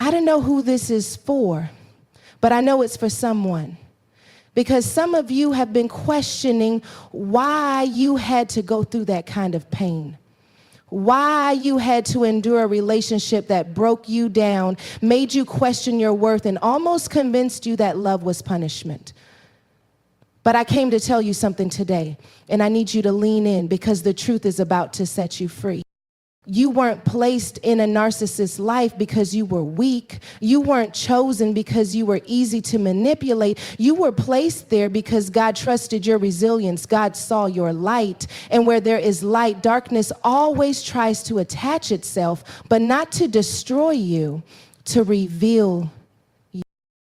I don't know who this is for, but I know it's for someone. Because some of you have been questioning why you had to go through that kind of pain. Why you had to endure a relationship that broke you down, made you question your worth, and almost convinced you that love was punishment. But I came to tell you something today, and I need you to lean in because the truth is about to set you free. You weren't placed in a narcissist's life because you were weak. You weren't chosen because you were easy to manipulate. You were placed there because God trusted your resilience. God saw your light. And where there is light, darkness always tries to attach itself, but not to destroy you, to reveal you.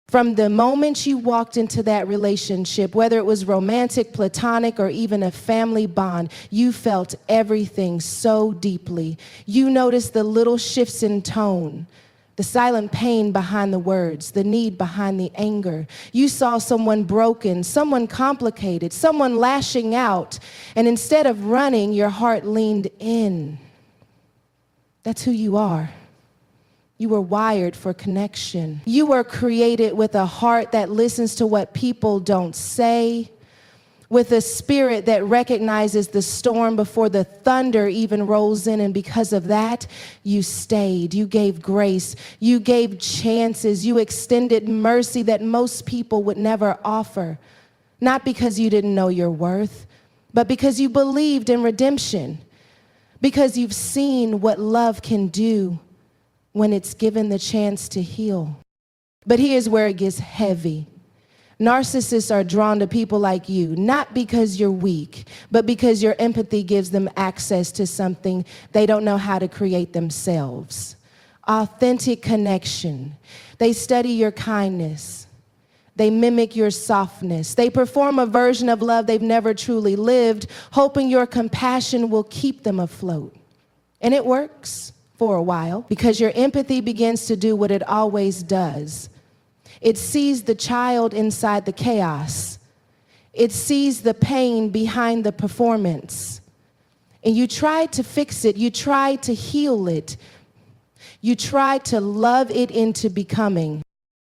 From the moment you walked into that relationship, whether it was romantic, platonic, or even a family bond, you felt everything so deeply. You noticed the little shifts in tone, the silent pain behind the words, the need behind the anger. You saw someone broken, someone complicated, someone lashing out, and instead of running, your heart leaned in. That's who you are. You were wired for connection. You were created with a heart that listens to what people don't say, with a spirit that recognizes the storm before the thunder even rolls in. And because of that, you stayed. You gave grace. You gave chances. You extended mercy that most people would never offer. Not because you didn't know your worth, but because you believed in redemption. Because you've seen what love can do when it's given the chance to heal. But here's where it gets heavy. Narcissists are drawn to people like you, not because you're weak, but because your empathy gives them access to something they don't know how to create themselves. Authentic connection. They study your kindness. They mimic your softness. They perform a version of love they've never truly lived, hoping your compassion will keep them afloat. And it works. For a while, because your empathy begins to do what it always does. It sees the child inside the chaos. It sees the pain behind the performance. And you try to fix it. You try to heal it. You try to love it into becoming.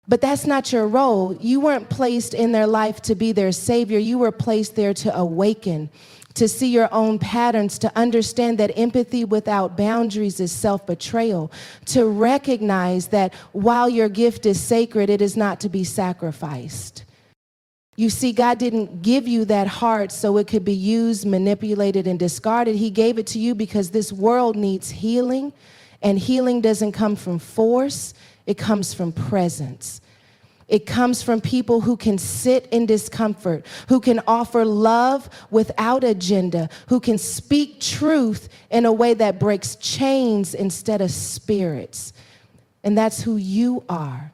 But that's not your role. You weren't placed in their life to be their savior. You were placed there to awaken, to see your own patterns, to understand that empathy without boundaries is self-betrayal, to recognize that while your gift is sacred, it is not to be sacrificed. You see, God didn't give you that heart so it could be used, manipulated, and discarded. He gave it to you because this world needs healing, and healing doesn't come from force, it comes from presence. It comes from people who can sit in discomfort, who can offer love without agenda, who can speak truth in a way that breaks chains instead of spirits. And that's who you are.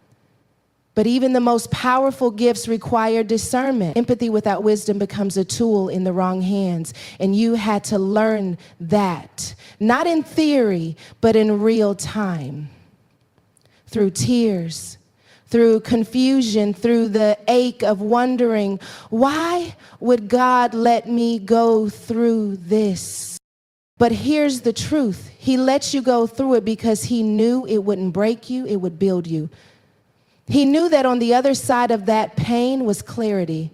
But even the most powerful gifts require discernment. Empathy without wisdom becomes a tool in the wrong hands. And you had to learn that, not in theory, but in real time, through tears, through confusion, through the ache of wondering, why would God let me go through this? But here's the truth. He lets you go through it because he knew it wouldn't break you, it would build you. He knew that on the other side of that pain was clarity,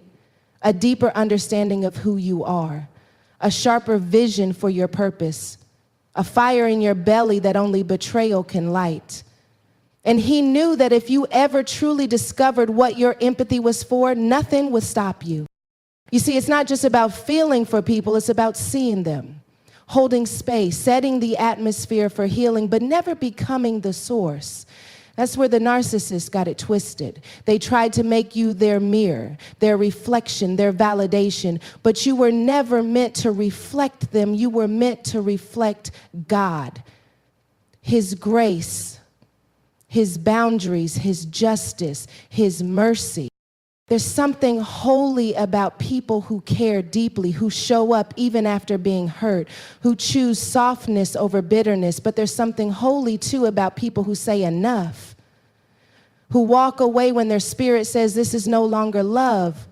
a deeper understanding of who you are, a sharper vision for your purpose, a fire in your belly that only betrayal can light. And he knew that if you ever truly discovered what your empathy was for, nothing would stop you. You see, it's not just about feeling for people, it's about seeing them, holding space, setting the atmosphere for healing, but never becoming the source. That's where the narcissists got it twisted. They tried to make you their mirror, their reflection, their validation, but you were never meant to reflect them. You were meant to reflect God, his grace, his boundaries, his justice, his mercy. There's something holy about people who care deeply, who show up even after being hurt, who choose softness over bitterness. But there's something holy, too, about people who say enough, who walk away when their spirit says this is no longer love.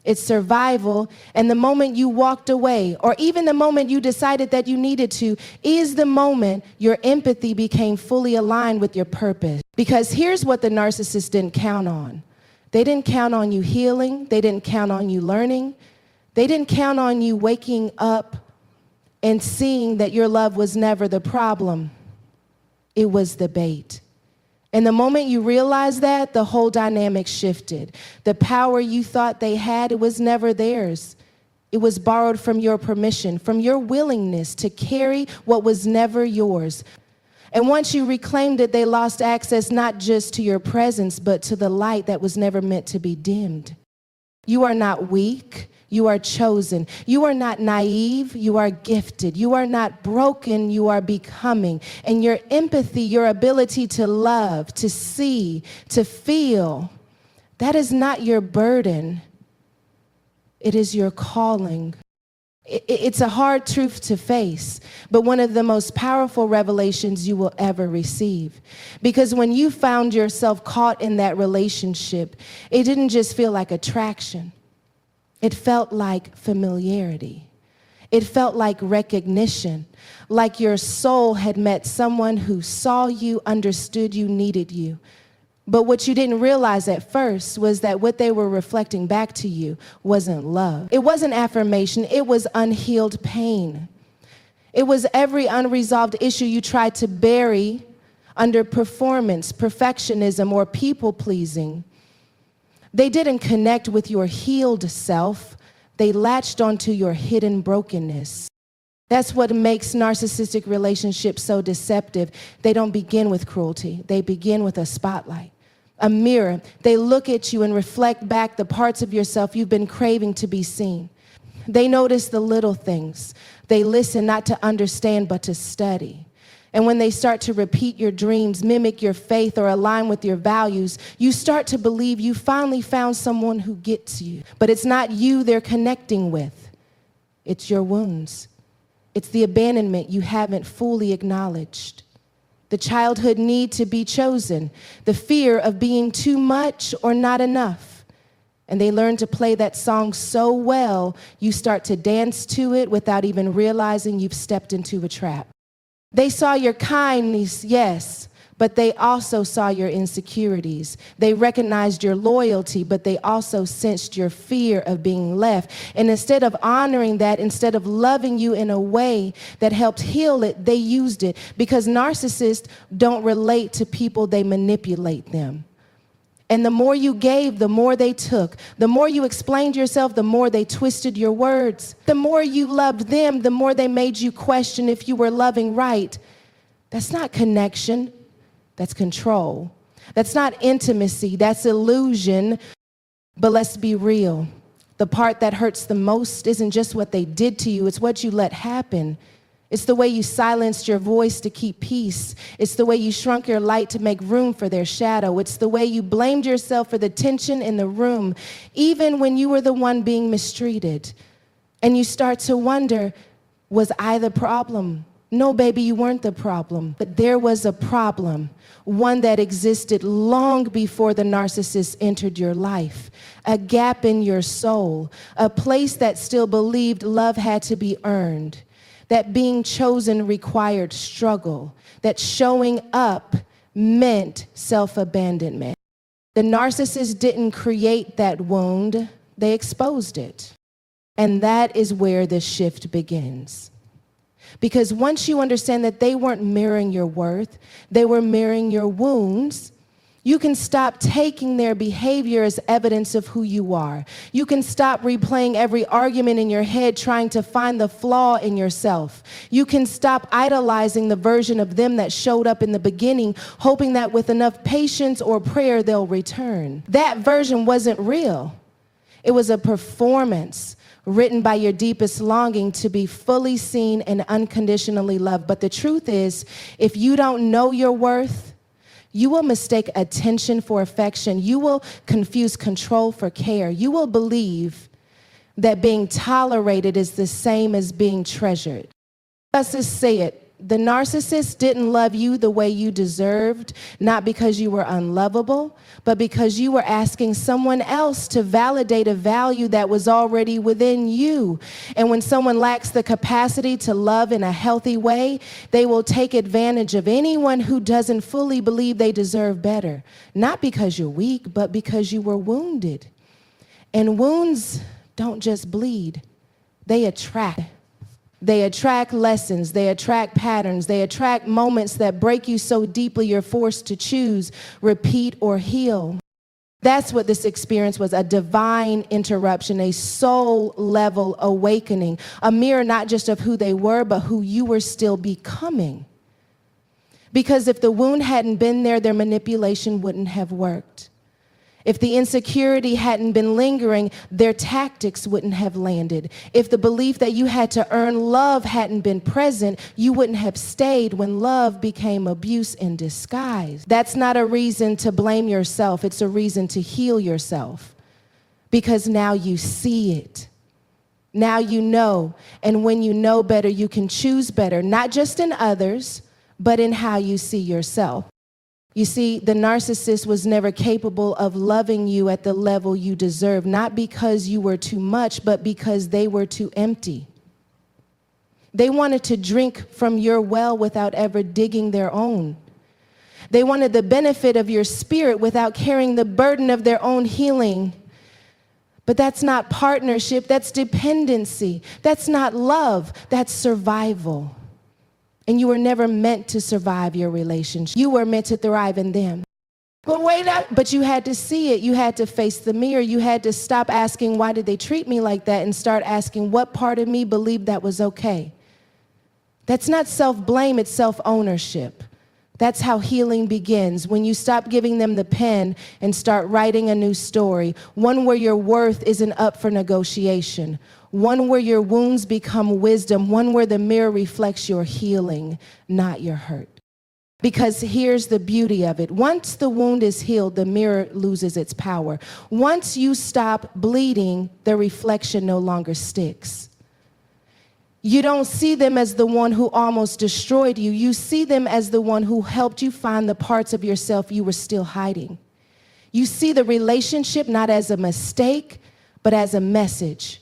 it's survival, and the moment you walked away, or even the moment you decided that you needed to, is the moment your empathy became fully aligned with your purpose. Because here's what the narcissist didn't count on. They didn't count on you healing. They didn't count on you learning. They didn't count on you waking up and seeing that your love was never the problem. It was the bait. And the moment you realized that, the whole dynamic shifted. The power you thought they had, it was never theirs. It was borrowed from your permission, from your willingness to carry what was never yours. And once you reclaimed it, they lost access not just to your presence, but to the light that was never meant to be dimmed. You are not weak. You are chosen. You are not naive. You are gifted. You are not broken. You are becoming. And your empathy, your ability to love, to see, to feel, that is not your burden. It is your calling. It's a hard truth to face, but one of the most powerful revelations you will ever receive. Because when you found yourself caught in that relationship, it didn't just feel like attraction. It felt like familiarity. It felt like recognition, like your soul had met someone who saw you, understood you, needed you. But what you didn't realize at first was that what they were reflecting back to you wasn't love. It wasn't affirmation. It was unhealed pain. It was every unresolved issue you tried to bury under performance, perfectionism, or people-pleasing. They didn't connect with your healed self. They latched onto your hidden brokenness. That's what makes narcissistic relationships so deceptive. They don't begin with cruelty. They begin with a spotlight, a mirror. They look at you and reflect back the parts of yourself you've been craving to be seen. They notice the little things. They listen not to understand, but to study. And when they start to repeat your dreams, mimic your faith, or align with your values, you start to believe you finally found someone who gets you. But it's not you they're connecting with. It's your wounds. It's the abandonment you haven't fully acknowledged. The childhood need to be chosen. The fear of being too much or not enough. And they learn to play that song so well, you start to dance to it without even realizing you've stepped into a trap. They saw your kindness, yes, but they also saw your insecurities. They recognized your loyalty, but they also sensed your fear of being left. And instead of honoring that, instead of loving you in a way that helped heal it, they used it. Because narcissists don't relate to people, they manipulate them. And the more you gave, the more they took. The more you explained yourself, the more they twisted your words. The more you loved them, the more they made you question if you were loving right. That's not connection. That's control. That's not intimacy. That's illusion. But let's be real. The part that hurts the most isn't just what they did to you. It's what you let happen. It's the way you silenced your voice to keep peace. It's the way you shrunk your light to make room for their shadow. It's the way you blamed yourself for the tension in the room, even when you were the one being mistreated. And you start to wonder, was I the problem? No, baby, you weren't the problem. But there was a problem, one that existed long before the narcissist entered your life, a gap in your soul, a place that still believed love had to be earned. That being chosen required struggle, that showing up meant self-abandonment. The narcissist didn't create that wound, they exposed it. And that is where the shift begins. Because once you understand that they weren't mirroring your worth, they were mirroring your wounds, you can stop taking their behavior as evidence of who you are. You can stop replaying every argument in your head trying to find the flaw in yourself. You can stop idolizing the version of them that showed up in the beginning, hoping that with enough patience or prayer they'll return. That version wasn't real. It was a performance written by your deepest longing to be fully seen and unconditionally loved. But the truth is, if you don't know your worth, you will mistake attention for affection. You will confuse control for care. You will believe that being tolerated is the same as being treasured. Let's just say it. The narcissist didn't love you the way you deserved, not because you were unlovable, but because you were asking someone else to validate a value that was already within you. And when someone lacks the capacity to love in a healthy way, they will take advantage of anyone who doesn't fully believe they deserve better. Not because you're weak, but because you were wounded. And wounds don't just bleed, they attract. They attract lessons, they attract patterns, they attract moments that break you so deeply you're forced to choose, repeat, or heal. That's what this experience was, a divine interruption, a soul-level awakening, a mirror not just of who they were, but who you were still becoming. Because if the wound hadn't been there, their manipulation wouldn't have worked. If the insecurity hadn't been lingering, their tactics wouldn't have landed. If the belief that you had to earn love hadn't been present, you wouldn't have stayed when love became abuse in disguise. That's not a reason to blame yourself. It's a reason to heal yourself. Because now you see it. Now you know. And when you know better, you can choose better, not just in others, but in how you see yourself. You see, the narcissist was never capable of loving you at the level you deserve, not because you were too much, but because they were too empty. They wanted to drink from your well without ever digging their own. They wanted the benefit of your spirit without carrying the burden of their own healing. But that's not partnership, that's dependency. That's not love, that's survival. And you were never meant to survive your relationship. You were meant to thrive in them. But wait up. But you had to see it. You had to face the mirror. You had to stop asking, why did they treat me like that? And start asking, what part of me believed that was okay? That's not self-blame, it's self-ownership. That's how healing begins, when you stop giving them the pen and start writing a new story, one where your worth isn't up for negotiation, one where your wounds become wisdom, one where the mirror reflects your healing, not your hurt. Because here's the beauty of it. Once the wound is healed, the mirror loses its power. Once you stop bleeding, the reflection no longer sticks. You don't see them as the one who almost destroyed you. You see them as the one who helped you find the parts of yourself you were still hiding. You see the relationship not as a mistake, but as a message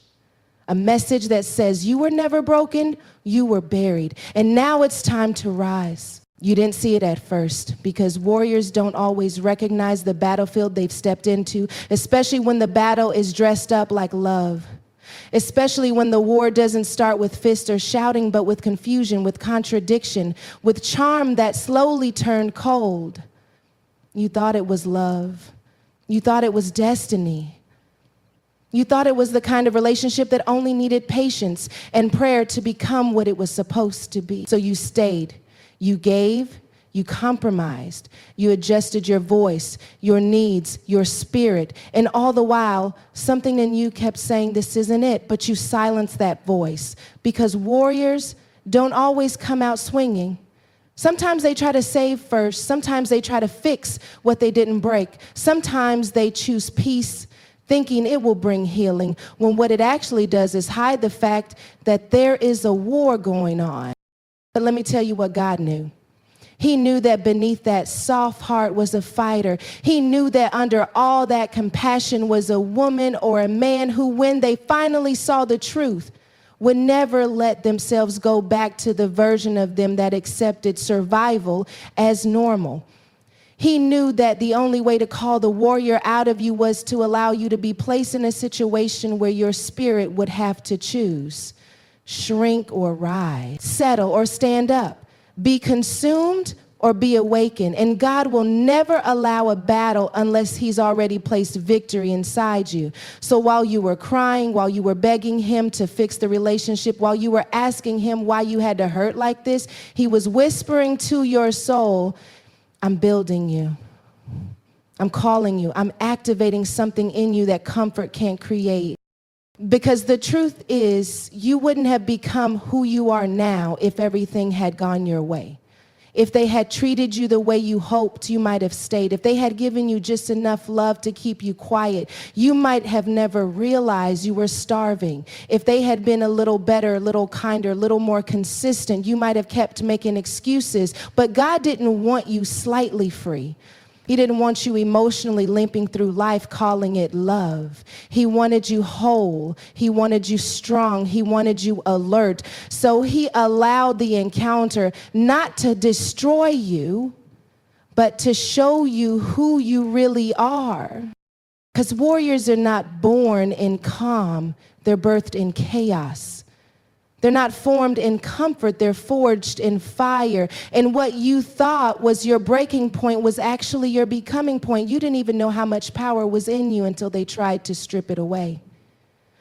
that says you were never broken, you were buried, and now it's time to rise. You didn't see it at first because warriors don't always recognize the battlefield they've stepped into, especially when the battle is dressed up like love. Especially when the war doesn't start with fists or shouting, but with confusion, with contradiction, with charm that slowly turned cold. You thought it was love. You thought it was destiny. You thought it was the kind of relationship that only needed patience and prayer to become what it was supposed to be. So you stayed, you gave, you compromised, you adjusted your voice, your needs, your spirit, and all the while, something in you kept saying, this isn't it, but you silenced that voice because warriors don't always come out swinging. Sometimes they try to save first, sometimes they try to fix what they didn't break, sometimes they choose peace, thinking it will bring healing, when what it actually does is hide the fact that there is a war going on. But let me tell you what God knew. He knew that beneath that soft heart was a fighter. He knew that under all that compassion was a woman or a man who, when they finally saw the truth, would never let themselves go back to the version of them that accepted survival as normal. He knew that the only way to call the warrior out of you was to allow you to be placed in a situation where your spirit would have to choose, shrink or rise, settle or stand up. Be consumed or be awakened. And God will never allow a battle unless he's already placed victory inside you. So while you were crying, while you were begging him to fix the relationship, while you were asking him why you had to hurt like this, he was whispering to your soul, I'm building you. I'm calling you. I'm activating something in you that comfort can't create. Because the truth is, you wouldn't have become who you are now if everything had gone your way. If they had treated you the way you hoped, you might have stayed. If they had given you just enough love to keep you quiet, you might have never realized you were starving. If they had been a little better, a little kinder, a little more consistent, you might have kept making excuses. But God didn't want you slightly free. He didn't want you emotionally limping through life calling it love. He wanted you whole. He wanted you strong. He wanted you alert. So he allowed the encounter not to destroy you, but to show you who you really are. Because warriors are not born in calm. They're birthed in chaos. They're not formed in comfort, they're forged in fire. And what you thought was your breaking point was actually your becoming point. You didn't even know how much power was in you until they tried to strip it away.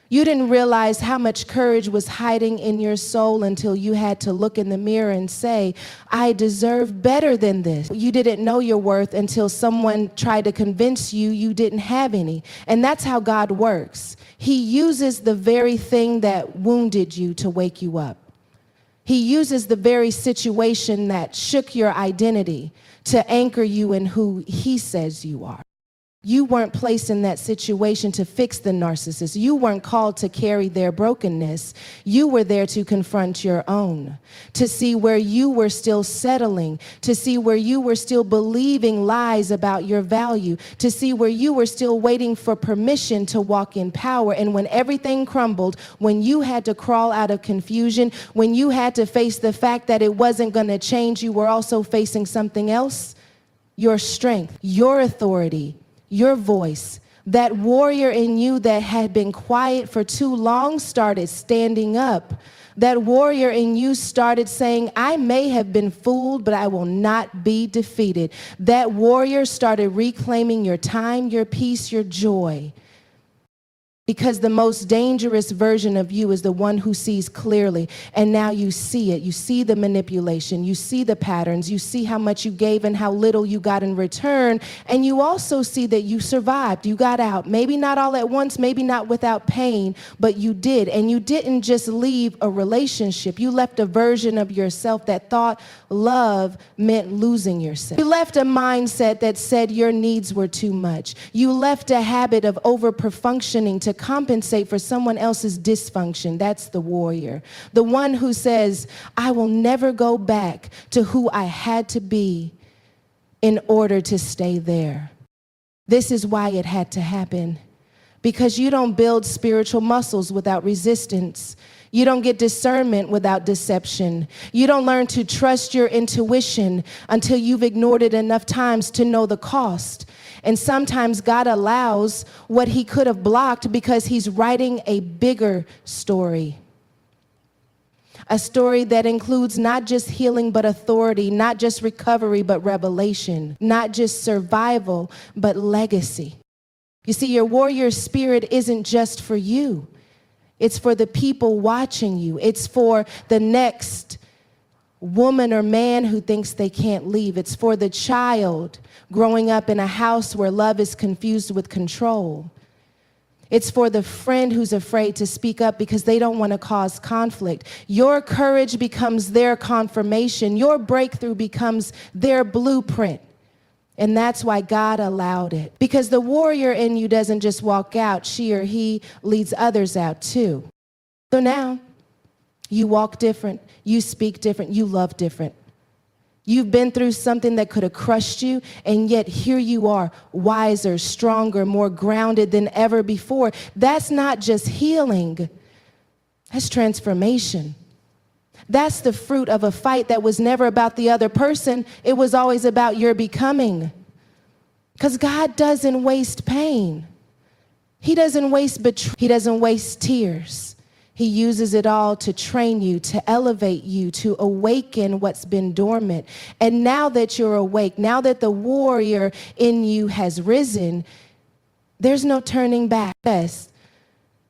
You didn't realize how much courage was hiding in your soul until you had to look in the mirror and say, I deserve better than this. You didn't know your worth until someone tried to convince you you didn't have any. And that's how God works. He uses the very thing that wounded you to wake you up. He uses the very situation that shook your identity to anchor you in who he says you are. You weren't placed in that situation to fix the narcissist. You weren't called to carry their brokenness. You were there to confront your own, to see where you were still settling, to see where you were still believing lies about your value, to see where you were still waiting for permission to walk in power. And when everything crumbled, when you had to crawl out of confusion, when you had to face the fact that it wasn't going to change, you were also facing something else, your strength, your authority, your voice. That warrior in you that had been quiet for too long started standing up. That warrior in you started saying, I may have been fooled, but I will not be defeated. That warrior started reclaiming your time, your peace, your joy. Because the most dangerous version of you is the one who sees clearly. And now you see it. You see the manipulation. You see the patterns. You see how much you gave and how little you got in return. And you also see that you survived. You got out. Maybe not all at once, maybe not without pain, but you did. And you didn't just leave a relationship. You left a version of yourself that thought love meant losing yourself. You left a mindset that said your needs were too much. You left a habit of over-functioning to compensate for someone else's dysfunction. That's the warrior. The one who says, I will never go back to who I had to be in order to stay there. This is why it had to happen. Because you don't build spiritual muscles without resistance. You don't get discernment without deception. You don't learn to trust your intuition until you've ignored it enough times to know the cost. And sometimes God allows what he could have blocked because he's writing a bigger story. A story that includes not just healing, but authority, not just recovery, but revelation, not just survival, but legacy. You see, your warrior spirit isn't just for you. It's for the people watching you. It's for the next woman or man who thinks they can't leave. It's for the child growing up in a house where love is confused with control. It's for the friend who's afraid to speak up because they don't want to cause conflict. Your courage becomes their confirmation. Your breakthrough becomes their blueprint. And that's why God allowed it. Because the warrior in you doesn't just walk out, she or he leads others out too. So now, you walk different, you speak different, you love different. You've been through something that could have crushed you, and yet here you are, wiser, stronger, more grounded than ever before. That's not just healing, that's transformation. That's the fruit of a fight that was never about the other person. It was always about your becoming. Because God doesn't waste pain. He doesn't waste betrayal. He doesn't waste tears. He uses it all to train you, to elevate you, to awaken what's been dormant. And now that you're awake, now that the warrior in you has risen, there's no turning back. Yes.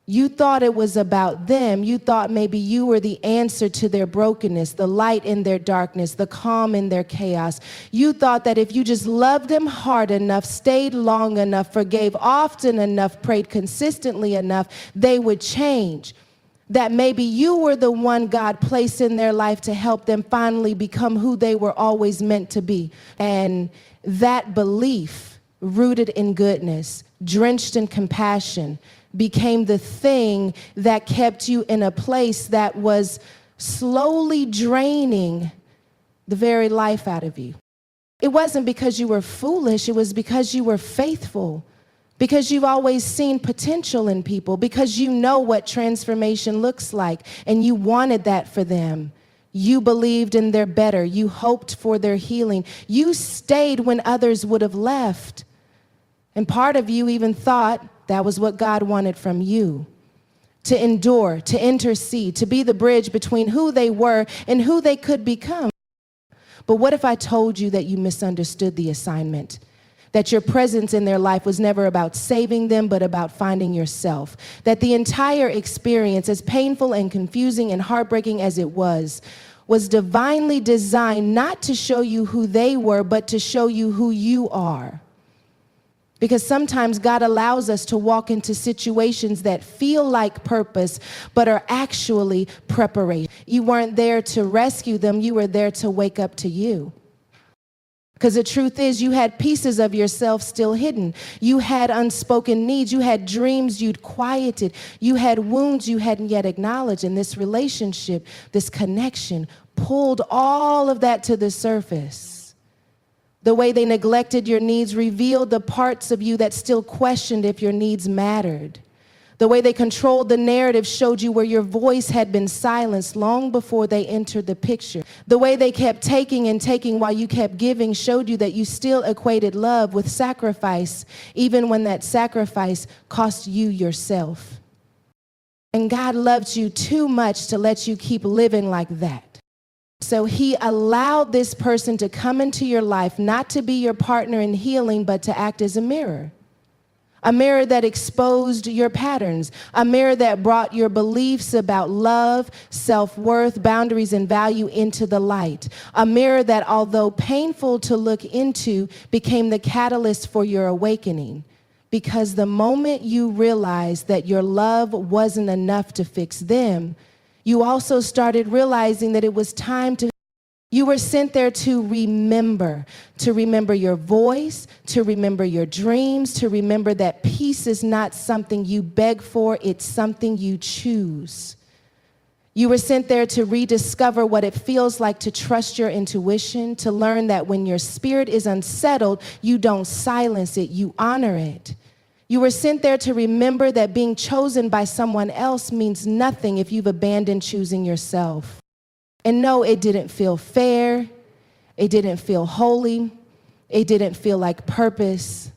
You thought it was about them. You thought maybe you were the answer to their brokenness, the light in their darkness, the calm in their chaos. You thought that if you just loved them hard enough, stayed long enough, forgave often enough, prayed consistently enough, they would change. that maybe you were the one God placed in their life to help them finally become who they were always meant to be. And that belief, rooted in goodness, drenched in compassion, became the thing that kept you in a place that was slowly draining the very life out of you. It wasn't because you were foolish, it was because you were faithful. Because you've always seen potential in people, because you know what transformation looks like, and you wanted that for them. You believed in their better. You hoped for their healing. You stayed when others would have left. And part of you even thought that was what God wanted from you. To endure, to intercede, to be the bridge between who they were and who they could become. But what if I told you that you misunderstood the assignment? That your presence in their life was never about saving them, but about finding yourself. That the entire experience, as painful and confusing and heartbreaking as it was divinely designed not to show you who they were, but to show you who you are. Because sometimes God allows us to walk into situations that feel like purpose, but are actually preparation. You weren't there to rescue them, you were there to wake up to you. Because the truth is, you had pieces of yourself still hidden. You had unspoken needs. You had dreams you'd quieted. You had wounds you hadn't yet acknowledged. And this relationship, this connection, pulled all of that to the surface. The way they neglected your needs revealed the parts of you that still questioned if your needs mattered. The way they controlled the narrative showed you where your voice had been silenced long before they entered the picture. The way they kept taking and taking while you kept giving showed you that you still equated love with sacrifice, even when that sacrifice cost you yourself. And God loved you too much to let you keep living like that. So he allowed this person to come into your life, not to be your partner in healing, but to act as a mirror. A mirror that exposed your patterns, a mirror that brought your beliefs about love, self-worth, boundaries, and value into the light. A mirror that, although painful to look into, became the catalyst for your awakening. Because the moment you realized that your love wasn't enough to fix them, you also started realizing that it was time to. You were sent there to remember your voice, to remember your dreams, to remember that peace is not something you beg for, it's something you choose. You were sent there to rediscover what it feels like to trust your intuition, to learn that when your spirit is unsettled, you don't silence it, you honor it. You were sent there to remember that being chosen by someone else means nothing if you've abandoned choosing yourself. And no, it didn't feel fair, it didn't feel holy, it didn't feel like purpose,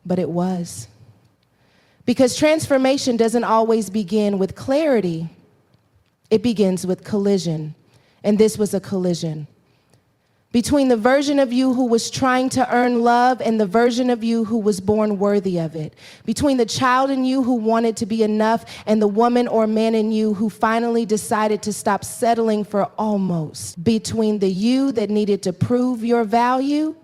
but it was. Because transformation doesn't always begin with clarity, it begins with collision. And this was a collision. Between the version of you who was trying to earn love and the version of you who was born worthy of it. Between the child in you who wanted to be enough and the woman or man in you who finally decided to stop settling for almost. Between the you that needed to prove your value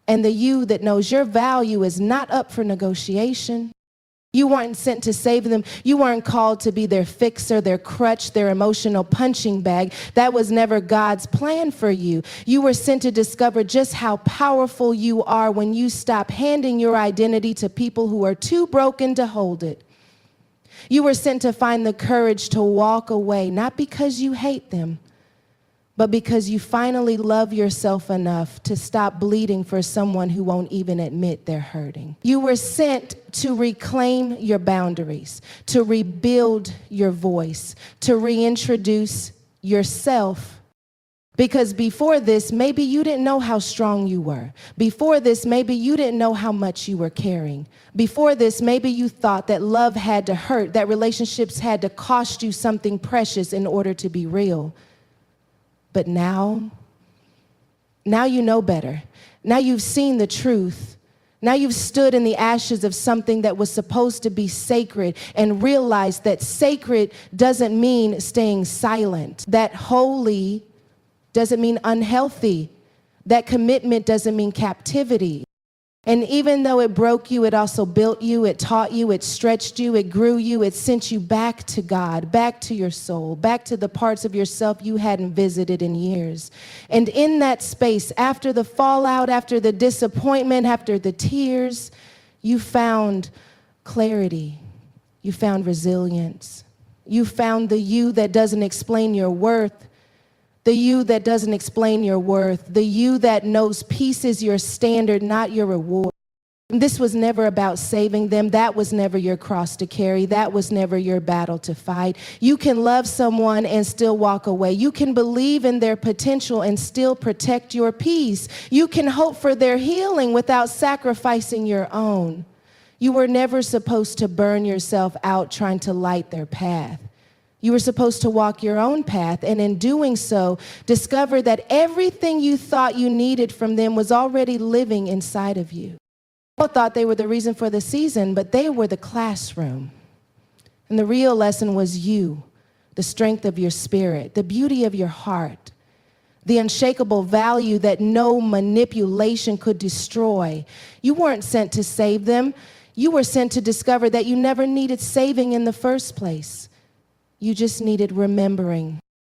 and the you that knows your value is not up for negotiation. You weren't sent to save them. You weren't called to be their fixer, their crutch, their emotional punching bag. That was never God's plan for you. You were sent to discover just how powerful you are when you stop handing your identity to people who are too broken to hold it. You were sent to find the courage to walk away, not because you hate them, but because you finally love yourself enough to stop bleeding for someone who won't even admit they're hurting. You were sent to reclaim your boundaries, to rebuild your voice, to reintroduce yourself. Because before this, maybe you didn't know how strong you were. Before this, maybe you didn't know how much you were caring. Before this, maybe you thought that love had to hurt, that relationships had to cost you something precious in order to be real. But now you know better. Now you've seen the truth. Now you've stood in the ashes of something that was supposed to be sacred and realized that sacred doesn't mean staying silent. That holy doesn't mean unhealthy. That commitment doesn't mean captivity. And even though it broke you, it also built you, it taught you, it stretched you, it grew you, it sent you back to God, back to your soul, back to the parts of yourself you hadn't visited in years. And in that space, after the fallout, after the disappointment, after the tears, you found clarity, you found resilience, you found the you that doesn't explain your worth, the you that doesn't explain your worth, the you that knows peace is your standard, not your reward. And this was never about saving them. That was never your cross to carry. That was never your battle to fight. You can love someone and still walk away. You can believe in their potential and still protect your peace. You can hope for their healing without sacrificing your own. You were never supposed to burn yourself out trying to light their path. You were supposed to walk your own path, and in doing so, discover that everything you thought you needed from them was already living inside of you. People thought they were the reason for the season, but they were the classroom. And the real lesson was you, the strength of your spirit, the beauty of your heart, the unshakable value that no manipulation could destroy. You weren't sent to save them. You were sent to discover that you never needed saving in the first place. You just needed remembering.